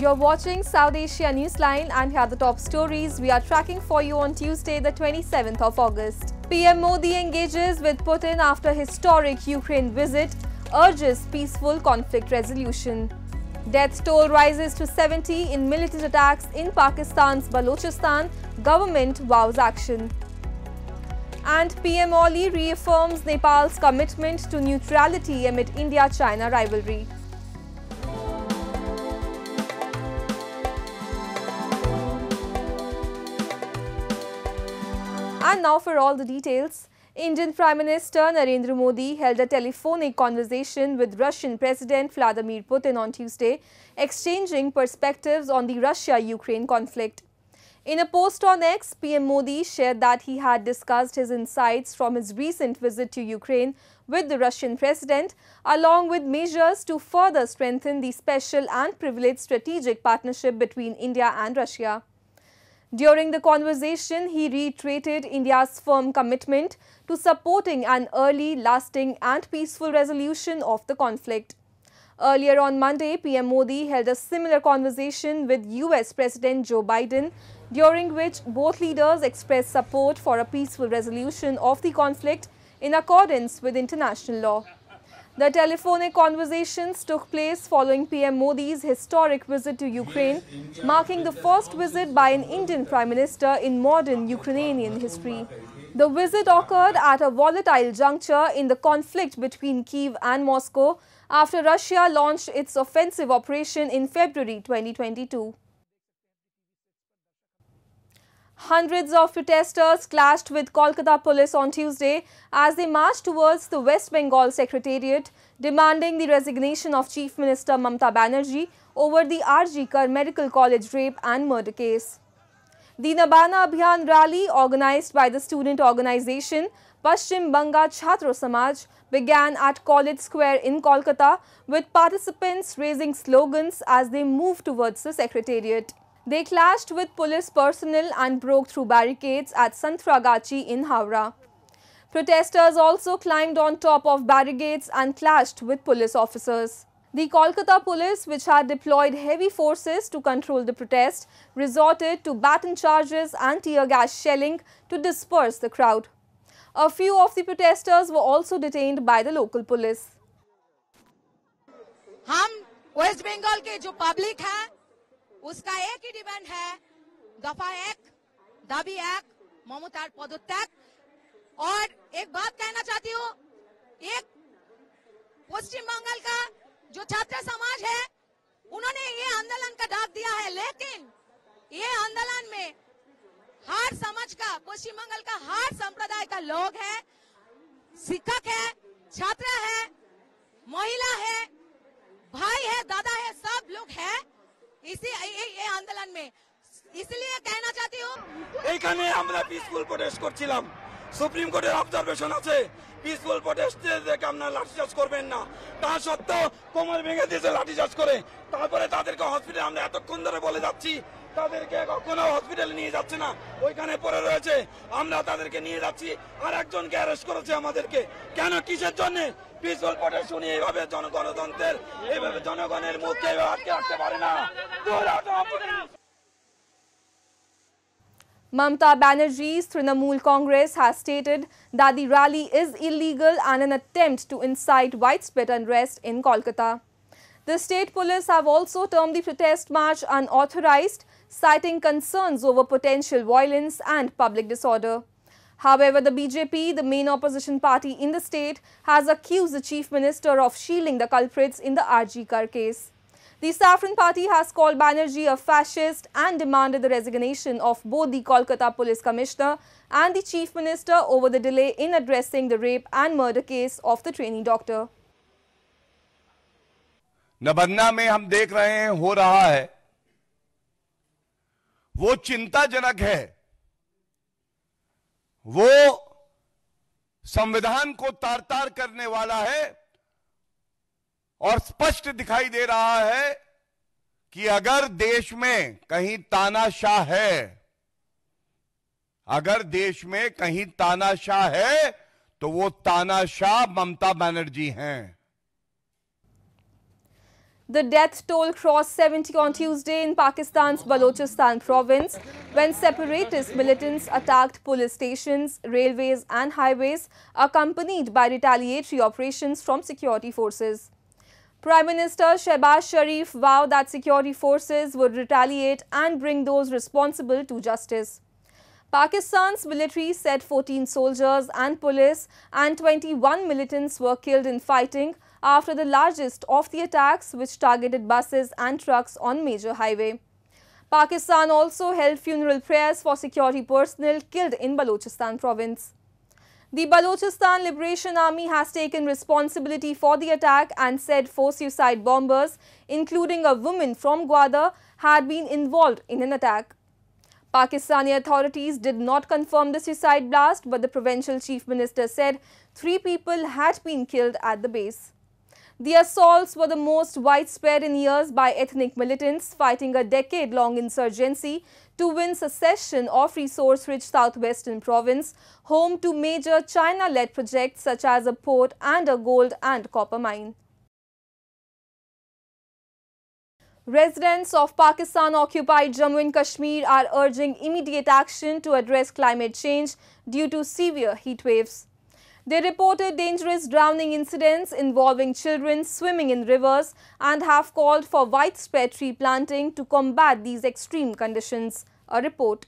You're watching South Asia Newsline and here are the top stories we are tracking for you on Tuesday, the 27th of August. PM Modi engages with Putin after historic Ukraine visit, urges peaceful conflict resolution. Death toll rises to 70 in militant attacks in Pakistan's Balochistan, government vows action. And PM Oli reaffirms Nepal's commitment to neutrality amid India-China rivalry. And now for all the details. Indian Prime Minister Narendra Modi held a telephonic conversation with Russian President Vladimir Putin on Tuesday, exchanging perspectives on the Russia-Ukraine conflict. In a post on X, PM Modi shared that he had discussed his insights from his recent visit to Ukraine with the Russian president, along with measures to further strengthen the special and privileged strategic partnership between India and Russia. During the conversation, he reiterated India's firm commitment to supporting an early, lasting and peaceful resolution of the conflict. Earlier on Monday, PM Modi held a similar conversation with US President Joe Biden, during which both leaders expressed support for a peaceful resolution of the conflict in accordance with international law. The telephonic conversations took place following PM Modi's historic visit to Ukraine, marking the first visit by an Indian Prime Minister in modern Ukrainian history. The visit occurred at a volatile juncture in the conflict between Kyiv and Moscow after Russia launched its offensive operation in February 2022. Hundreds of protesters clashed with Kolkata police on Tuesday as they marched towards the West Bengal Secretariat, demanding the resignation of Chief Minister Mamata Banerjee over the R.G. Kar Medical College rape and murder case. The Nabana Abhiyan rally, organized by the student organization Paschim Banga Chhatra Samaj, began at College Square in Kolkata, with participants raising slogans as they moved towards the Secretariat. They clashed with police personnel and broke through barricades at Santragachi in Howrah. Protesters also climbed on top of barricades and clashed with police officers. The Kolkata police, which had deployed heavy forces to control the protest, resorted to baton charges and tear gas shelling to disperse the crowd. A few of the protesters were also detained by the local police. हम waste Bengal के जो public है उसका एक ही demand है, दफा एक, दाबी एक, ममतार पदत्याग। और एक बात कहना चाहती हूँ, एक पश्चिम बंगाल का जो छात्र समाज है उन्होंने ये आंदोलन का डाक दिया है, लेकिन ये आंदोलन में हर समाज का, पश्चिम बंगाल का हर संप्रदाय का लोग है, शिक्षक है, छात्र है, महिला है, भाई है, दादा है, सब लोग है इसी ये आंदोलन में। इसलिए कहना चाहती हूँ এইখানে আমরা পিসফুল প্রটেস্ট করছিলাম, সুপ্রিম কোর্টের অবজারভেশন আছে, পিসফুল প্রটেস্টে দেখে আপনারা লাঠিচার্জ করবেন না। তা সত্ত্বেও কোমর ভেঙে দিয়েছে লাঠিচার্জ করে। তারপরে তাদেরকে হসপিটালে আমরা এতক্ষণ ধরে বলে যাচ্ছি, তাদেরকে কখনো হসপিটালে নিয়ে যাচ্ছে না, ওইখানে পড়ে রয়েছে। আমরা তাদেরকে নিয়ে যাচ্ছি, আর একজনকে অ্যারেস্ট করেছে আমাদেরকে। কেন, কিসের জন্য? পিসফুল প্রটেস্ট শুনি এইভাবে জনগণতন্ত্রের, এইভাবে জনগণের মুখকে আটকে রাখতে পারে না। Mamata Banerjee's Trinamool Congress has stated that the rally is illegal and an attempt to incite widespread unrest in Kolkata. The state police have also termed the protest march unauthorized, citing concerns over potential violence and public disorder. However, the BJP, the main opposition party in the state, has accused the Chief Minister of shielding the culprits in the R.G. Kar case. The Saffron Party has called Banerjee a fascist and demanded the resignation of both the Kolkata Police Commissioner and the Chief Minister over the delay in addressing the rape and murder case of the trainee doctor. Nabanna में हम देख रहे हैं हो रहा है, वो चिंताजनक है। वो संविधान को तार-तार करने वाला है और स्पष्ट दिखाई दे रहा है कि अगर देश में कहीं तानाशाह है, अगर देश में कहीं तानाशाह है तो वो तानाशाह ममता बनर्जी हैं। The death toll crossed 70 on Tuesday in Pakistan's Balochistan province when separatist militants attacked police stations, railways and highways, accompanied by retaliatory operations from security forces. Prime Minister Shehbaz Sharif vowed that security forces would retaliate and bring those responsible to justice. Pakistan's military said 14 soldiers and police and 21 militants were killed in fighting after the largest of the attacks, which targeted buses and trucks on major highway. Pakistan also held funeral prayers for security personnel killed in Balochistan province. The Balochistan Liberation Army has taken responsibility for the attack and said 4 suicide bombers, including a woman from Gwadar, had been involved in an attack. Pakistani authorities did not confirm the suicide blast, but the provincial chief minister said 3 people had been killed at the base. The assaults were the most widespread in years by ethnic militants fighting a decade-long insurgency to win secession of resource-rich southwestern province, home to major China-led projects such as a port and a gold and copper mine. Residents of Pakistan-occupied Jammu and Kashmir are urging immediate action to address climate change due to severe heat waves. They reported dangerous drowning incidents involving children swimming in rivers and have called for widespread tree planting to combat these extreme conditions. A report.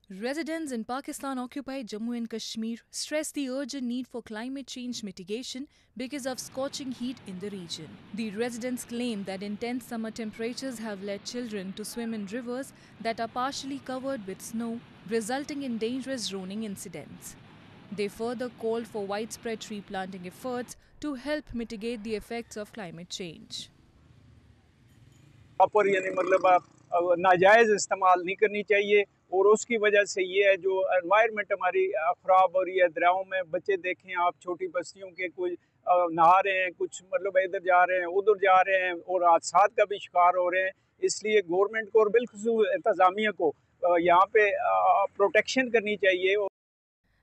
Residents in Pakistan-occupied Jammu and Kashmir stress the urgent need for climate change mitigation because of scorching heat in the region. The residents claim that intense summer temperatures have led children to swim in rivers that are partially covered with snow, resulting in dangerous drowning incidents. They further called for widespread tree planting efforts to help mitigate the effects of climate change. नाजायज़ इस्तेमाल नहीं करनी चाहिए और उसकी वजह से ये है जो एनवायरनमेंट हमारी ख़राब हो रही है। दरियाओं में बच्चे देखें आप, छोटी बस्तियों के कुछ नहा रहे हैं, कुछ मतलब इधर जा रहे हैं, उधर जा रहे हैं और हादसात का भी शिकार हो रहे हैं। इसलिए गवर्नमेंट को और बिलखुसूस इंतज़ामिया को यहाँ पे प्रोटेक्शन करनी चाहिए।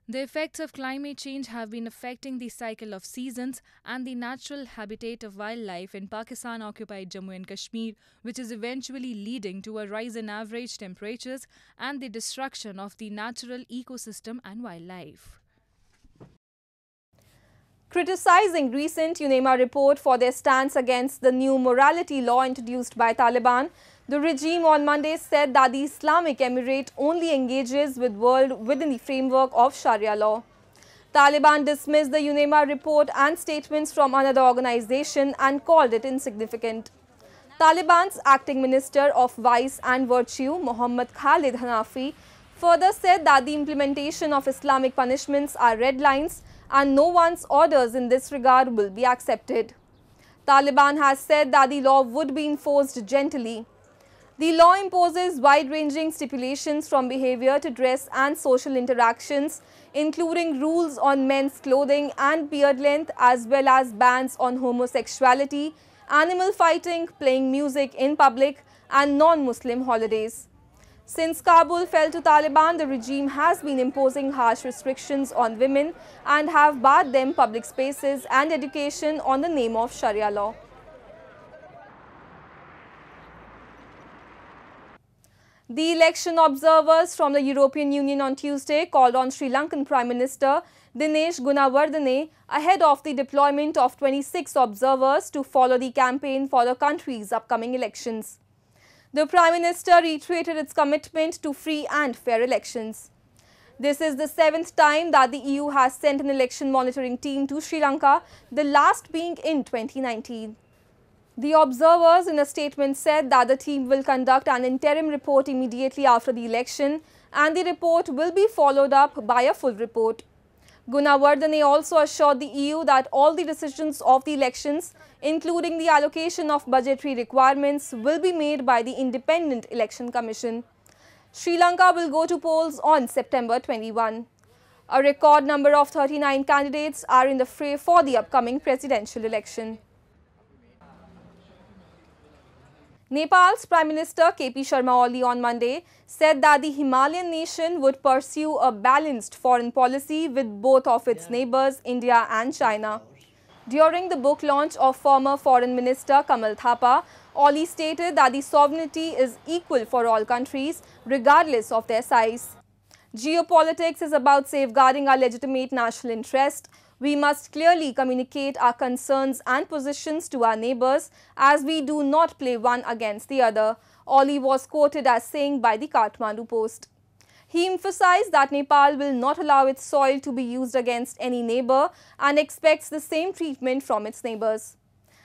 The effects of climate change have been affecting the cycle of seasons and the natural habitat of wildlife in Pakistan-occupied Jammu and Kashmir, which is eventually leading to a rise in average temperatures and the destruction of the natural ecosystem and wildlife. Criticizing recent UNEMA report for their stance against the new morality law introduced by Taliban, the regime on Monday said that the Islamic Emirate only engages with world within the framework of Sharia law. Taliban dismissed the UNEMA report and statements from another organization and called it insignificant. Taliban's acting Minister of Vice and Virtue, Mohammad Khalid Hanafi, further said that the implementation of Islamic punishments are red lines and no one's orders in this regard will be accepted. Taliban has said that the law would be enforced gently. The law imposes wide-ranging stipulations from behavior to dress and social interactions, including rules on men's clothing and beard length, as well as bans on homosexuality, animal fighting, playing music in public, and non-Muslim holidays. Since Kabul fell to Taliban, the regime has been imposing harsh restrictions on women and have barred them public spaces and education on the name of Sharia law. The election observers from the European Union on Tuesday called on Sri Lankan Prime Minister Dinesh Gunawardene ahead of the deployment of 26 observers to follow the campaign for the country's upcoming elections. The Prime Minister reiterated its commitment to free and fair elections. This is the 7th time that the EU has sent an election monitoring team to Sri Lanka, the last being in 2019. The observers in a statement said that the team will conduct an interim report immediately after the election and the report will be followed up by a full report. Gunawardene also assured the EU that all the decisions of the elections, including the allocation of budgetary requirements, will be made by the Independent Election Commission. Sri Lanka will go to polls on September 21. A record number of 39 candidates are in the fray for the upcoming presidential election. Nepal's Prime Minister KP Sharma Oli on Monday said that the Himalayan nation would pursue a balanced foreign policy with both of its neighbors, India and China. During the book launch of former Foreign Minister Kamal Thapa, Oli stated that the sovereignty is equal for all countries, regardless of their size. Geopolitics is about safeguarding our legitimate national interest. We must clearly communicate our concerns and positions to our neighbours, as we do not play one against the other, Oli was quoted as saying by the Kathmandu Post. He emphasized that Nepal will not allow its soil to be used against any neighbour and expects the same treatment from its neighbours.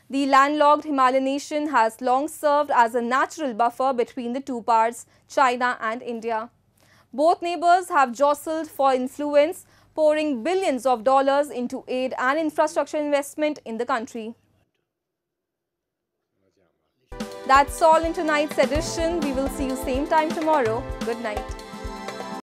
The landlocked Himalayan nation has long served as a natural buffer between the two powers, China and India. Both neighbours have jostled for influence, pouring billions of dollars into aid and infrastructure investment in the country. That's all in tonight's edition. We will see you same time tomorrow. Good night.